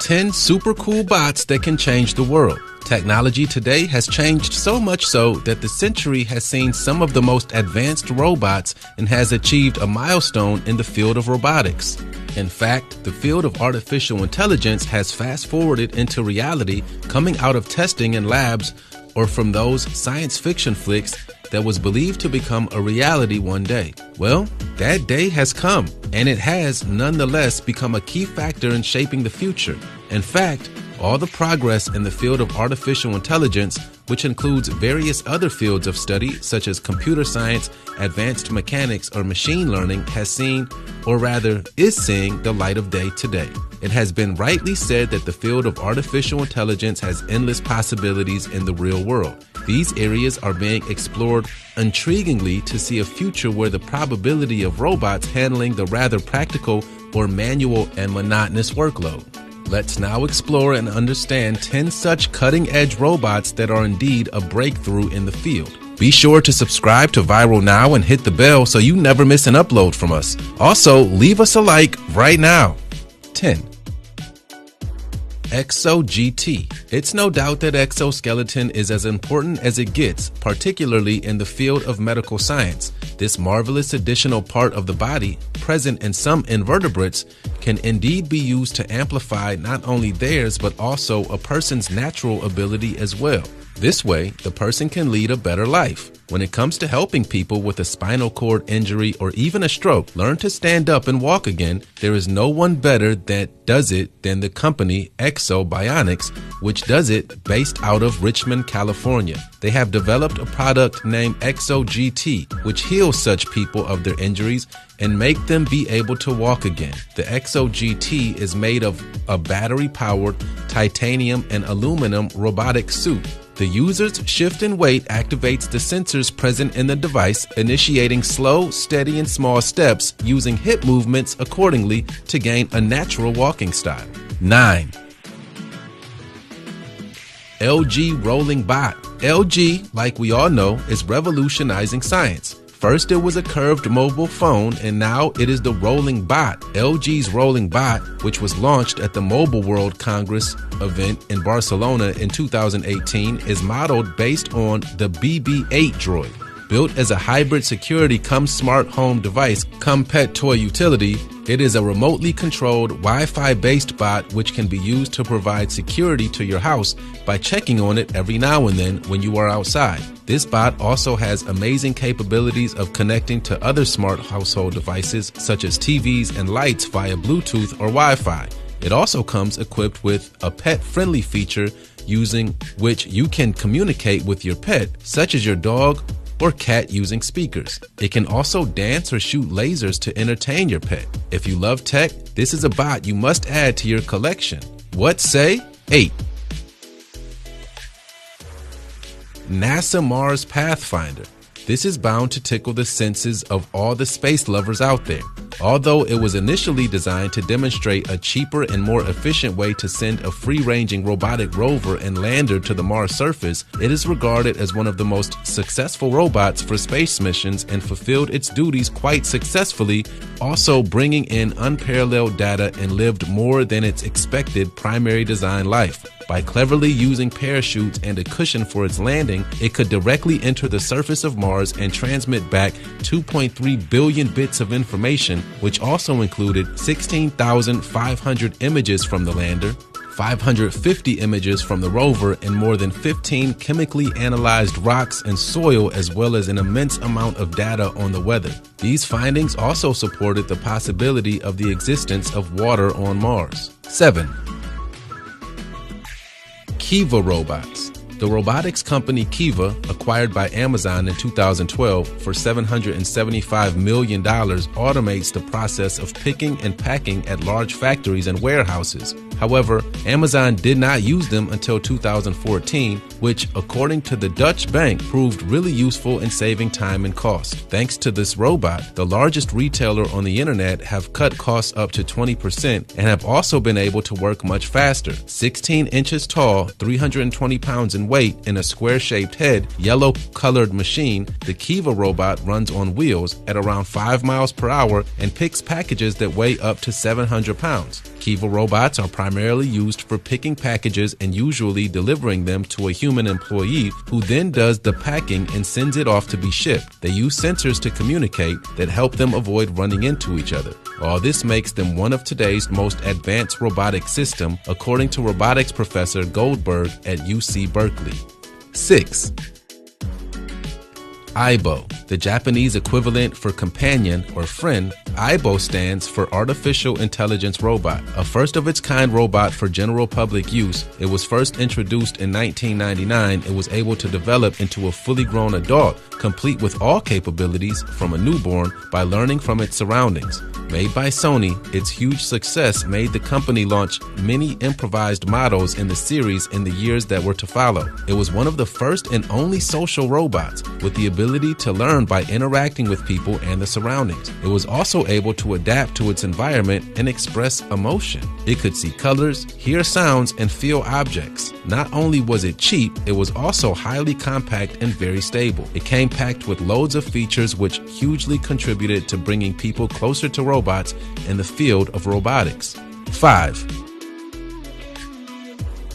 10 super cool bots that can change the world. Technology today has changed so much so that the century has seen some of the most advanced robots and has achieved a milestone in the field of robotics. In fact, the field of artificial intelligence has fast-forwarded into reality coming out of testing in labs or from those science fiction flicks that was believed to become a reality one day. Well, that day has come, and it has nonetheless become a key factor in shaping the future. In fact, all the progress in the field of artificial intelligence, which includes various other fields of study such as computer science, advanced mechanics, or machine learning, has seen, or rather is seeing, the light of day today. It has been rightly said that the field of artificial intelligence has endless possibilities in the real world. These areas are being explored intriguingly to see a future where the probability of robots handling the rather practical or manual and monotonous workload. Let's now explore and understand 10 such cutting-edge robots that are indeed a breakthrough in the field. Be sure to subscribe to Viral Now and hit the bell so you never miss an upload from us. Also, leave us a like right now. 10. ExoGT. It's no doubt that exoskeleton is as important as it gets, particularly in the field of medical science. This marvelous additional part of the body, present in some invertebrates, can indeed be used to amplify not only theirs but also a person's natural ability as well. This way, the person can lead a better life. When it comes to helping people with a spinal cord injury or even a stroke learn to stand up and walk again, there is no one better that does it than the company Exobionics, which does it based out of Richmond, California. They have developed a product named ExoGT, which heals such people of their injuries and make them be able to walk again. The ExoGT is made of a battery-powered titanium and aluminum robotic suit. The user's shift in weight activates the sensors present in the device, initiating slow, steady, and small steps using hip movements accordingly to gain a natural walking style. 9. LG Rolling Bot. LG, like we all know, is revolutionizing science. First it was a curved mobile phone, and now it is the Rolling Bot. LG's Rolling Bot, which was launched at the Mobile World Congress event in Barcelona in 2018, is modeled based on the BB-8 droid. Built as a hybrid security cum smart home device cum pet toy utility, it is a remotely controlled Wi-Fi based bot which can be used to provide security to your house by checking on it every now and then when you are outside. This bot also has amazing capabilities of connecting to other smart household devices such as TVs and lights via Bluetooth or Wi-Fi. It also comes equipped with a pet-friendly feature using which you can communicate with your pet, such as your dog or cat, using speakers. It can also dance or shoot lasers to entertain your pet. If you love tech, this is a bot you must add to your collection. What say? 8. NASA Mars Pathfinder. This is bound to tickle the senses of all the space lovers out there. Although it was initially designed to demonstrate a cheaper and more efficient way to send a free-ranging robotic rover and lander to the Mars surface, it is regarded as one of the most successful robots for space missions and fulfilled its duties quite successfully, also bringing in unparalleled data and lived more than its expected primary design life. By cleverly using parachutes and a cushion for its landing, it could directly enter the surface of Mars and transmit back 2.3 billion bits of information, which also included 16,500 images from the lander, 550 images from the rover, and more than 15 chemically analyzed rocks and soil, as well as an immense amount of data on the weather. These findings also supported the possibility of the existence of water on Mars. 7. Kiva Robots. The robotics company Kiva, acquired by Amazon in 2012 for $775 million, automates the process of picking and packing at large factories and warehouses. However, Amazon did not use them until 2014, which, according to the Dutch bank, proved really useful in saving time and cost. Thanks to this robot, the largest retailer on the internet have cut costs up to 20% and have also been able to work much faster. 16 inches tall, 320 pounds in weight, and a square-shaped head, yellow-colored machine, the Kiva robot runs on wheels at around 5 miles per hour and picks packages that weigh up to 700 pounds. Kiva robots are primarily used for picking packages and usually delivering them to a human employee who then does the packing and sends it off to be shipped. They use sensors to communicate that help them avoid running into each other. All this makes them one of today's most advanced robotic system, according to robotics professor Goldberg at UC Berkeley. 6. AIBO, the Japanese equivalent for companion or friend. AIBO stands for Artificial Intelligence Robot, a first-of-its-kind robot for general public use. It was first introduced in 1999 and was able to develop into a fully grown adult, complete with all capabilities from a newborn by learning from its surroundings. Made by Sony, its huge success made the company launch many improvised models in the series in the years that were to follow. It was one of the first and only social robots with the ability to learn by interacting with people and the surroundings. It was also able to adapt to its environment and express emotion. It could see colors, hear sounds, and feel objects. Not only was it cheap, it was also highly compact and very stable. It came packed with loads of features which hugely contributed to bringing people closer to robots in the field of robotics. 5.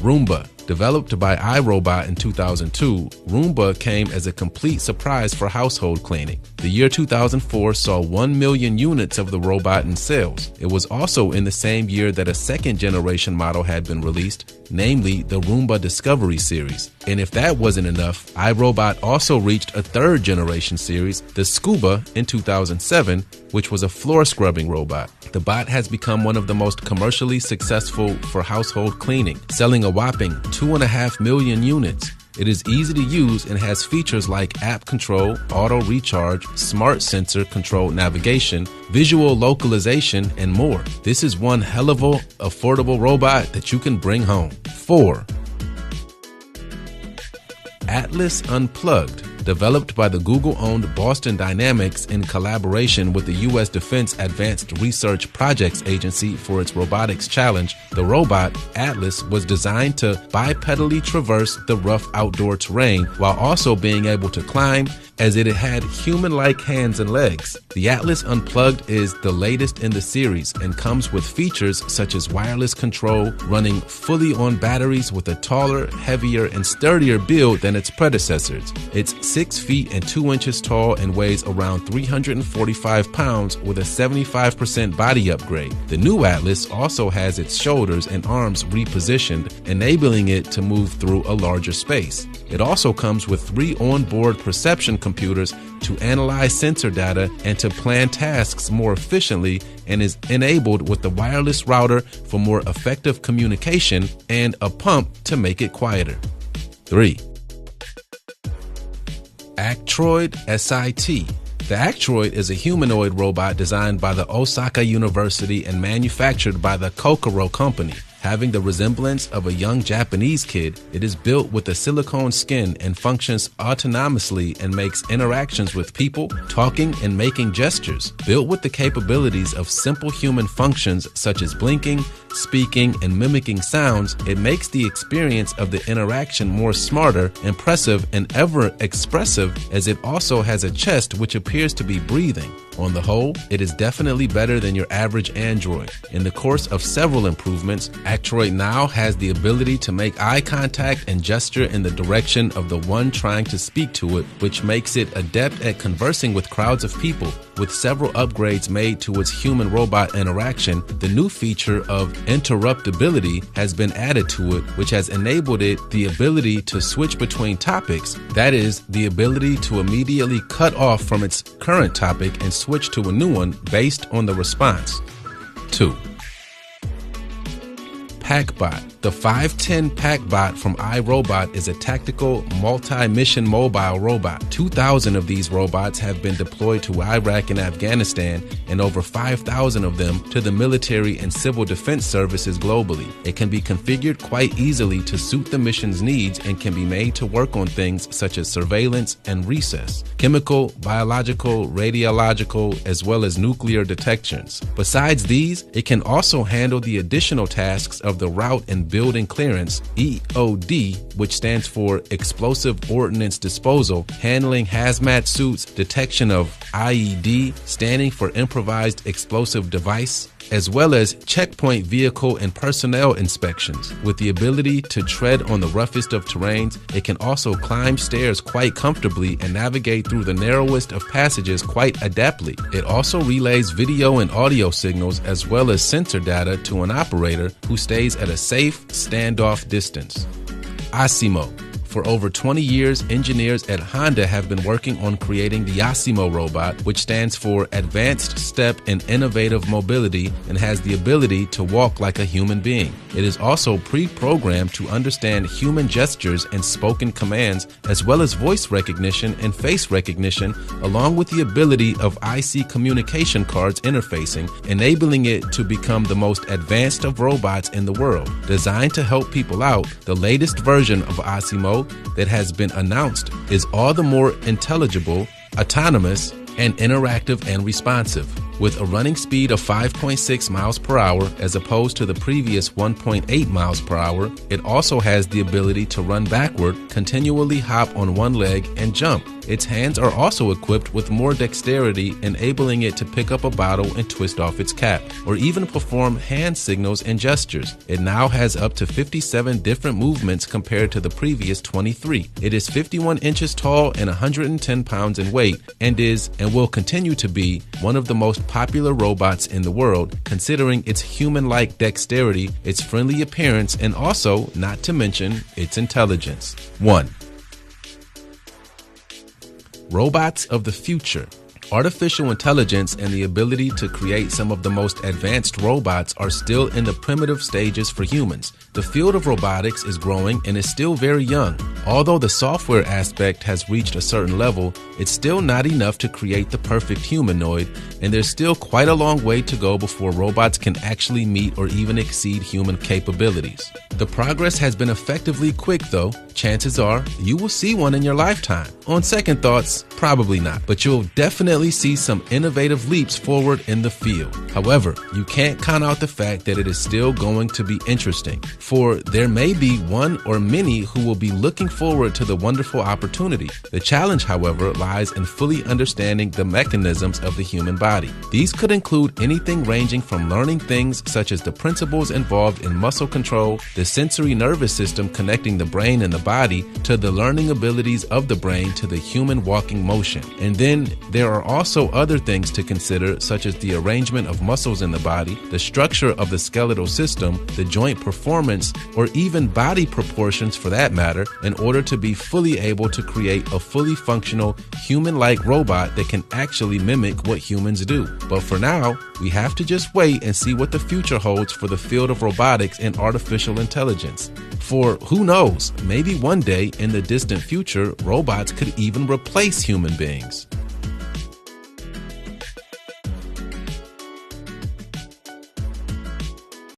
Roomba. Developed by iRobot in 2002, Roomba came as a complete surprise for household cleaning. The year 2004 saw 1 million units of the robot in sales. It was also in the same year that a second-generation model had been released, namely the Roomba Discovery series. And if that wasn't enough, iRobot also reached a third-generation series, the Scuba, in 2007, which was a floor-scrubbing robot. The bot has become one of the most commercially successful for household cleaning, selling a whopping 2.5 million units. It is easy to use and has features like app control, auto recharge, smart sensor controlled navigation, visual localization, and more. This is one hell of a affordable robot that you can bring home. 4. Atlas Unplugged. Developed by the Google-owned Boston Dynamics in collaboration with the U.S. Defense Advanced Research Projects Agency for its robotics challenge, the robot, Atlas, was designed to bipedally traverse the rough outdoor terrain while also being able to climb, as it had human-like hands and legs. The Atlas Unplugged is the latest in the series and comes with features such as wireless control, running fully on batteries with a taller, heavier, and sturdier build than its predecessors. It's 6 feet and 2 inches tall and weighs around 345 pounds with a 75% body upgrade. The new Atlas also has its shoulders and arms repositioned, enabling it to move through a larger space. It also comes with 3 onboard perception computers to analyze sensor data and to plan tasks more efficiently, and is enabled with the wireless router for more effective communication and a pump to make it quieter. 3. Actroid SIT. The Actroid is a humanoid robot designed by the Osaka University and manufactured by the Kokoro Company. Having the resemblance of a young Japanese kid, it is built with a silicone skin and functions autonomously and makes interactions with people, talking and making gestures. Built with the capabilities of simple human functions such as blinking, speaking, and mimicking sounds, it makes the experience of the interaction more smarter, impressive, and ever expressive, as it also has a chest which appears to be breathing. On the whole, it is definitely better than your average Android. In the course of several improvements, Actroid now has the ability to make eye contact and gesture in the direction of the one trying to speak to it, which makes it adept at conversing with crowds of people. With several upgrades made to its human-robot interaction, the new feature of interruptibility has been added to it, which has enabled it the ability to switch between topics. That is, the ability to immediately cut off from its current topic and switch to a new one based on the response. 2. PackBot. The 510 PackBot from iRobot is a tactical, multi-mission mobile robot. 2,000 of these robots have been deployed to Iraq and Afghanistan, and over 5,000 of them to the military and civil defense services globally. It can be configured quite easily to suit the mission's needs and can be made to work on things such as surveillance and recess, chemical, biological, radiological, as well as nuclear detections. Besides these, it can also handle the additional tasks of the route and building clearance, EOD, which stands for Explosive Ordnance Disposal, handling hazmat suits, detection of IED, standing for Improvised Explosive Device, as well as checkpoint vehicle and personnel inspections. With the ability to tread on the roughest of terrains, it can also climb stairs quite comfortably and navigate through the narrowest of passages quite adeptly. It also relays video and audio signals as well as sensor data to an operator who stays at a safe standoff distance. ASIMO. For over 20 years, engineers at Honda have been working on creating the ASIMO robot, which stands for Advanced Step in Innovative Mobility and has the ability to walk like a human being. It is also pre-programmed to understand human gestures and spoken commands, as well as voice recognition and face recognition, along with the ability of IC communication cards interfacing, enabling it to become the most advanced of robots in the world. Designed to help people out, the latest version of ASIMO that has been announced is all the more intelligible, autonomous, and interactive and responsive. With a running speed of 5.6 miles per hour as opposed to the previous 1.8 miles per hour, it also has the ability to run backward, continually hop on one leg, and jump. Its hands are also equipped with more dexterity, enabling it to pick up a bottle and twist off its cap, or even perform hand signals and gestures. It now has up to 57 different movements compared to the previous 23. It is 51 inches tall and 110 pounds in weight, and is, and will continue to be, one of the most popular robots in the world, considering its human-like dexterity, its friendly appearance, and also, not to mention, its intelligence. 1. Robots of the future. Artificial intelligence and the ability to create some of the most advanced robots are still in the primitive stages for humans. The field of robotics is growing and is still very young. Although the software aspect has reached a certain level, it's still not enough to create the perfect humanoid, and there's still quite a long way to go before robots can actually meet or even exceed human capabilities. The progress has been effectively quick though. Chances are you will see one in your lifetime. On second thoughts, probably not, but you'll definitely see some innovative leaps forward in the field. However, you can't count out the fact that it is still going to be interesting, for there may be one or many who will be looking forward to the wonderful opportunity. The challenge, however, lies in fully understanding the mechanisms of the human body. These could include anything ranging from learning things such as the principles involved in muscle control, the sensory nervous system connecting the brain and the body, to the learning abilities of the brain to the human walking motion. And then there are also other things to consider, such as the arrangement of muscles in the body, the structure of the skeletal system, the joint performance, or even body proportions for that matter, in order to be fully able to create a fully functional human-like robot that can actually mimic what humans do. But for now, we have to just wait and see what the future holds for the field of robotics and artificial intelligence. For who knows, maybe one day in the distant future, robots could even replace human beings.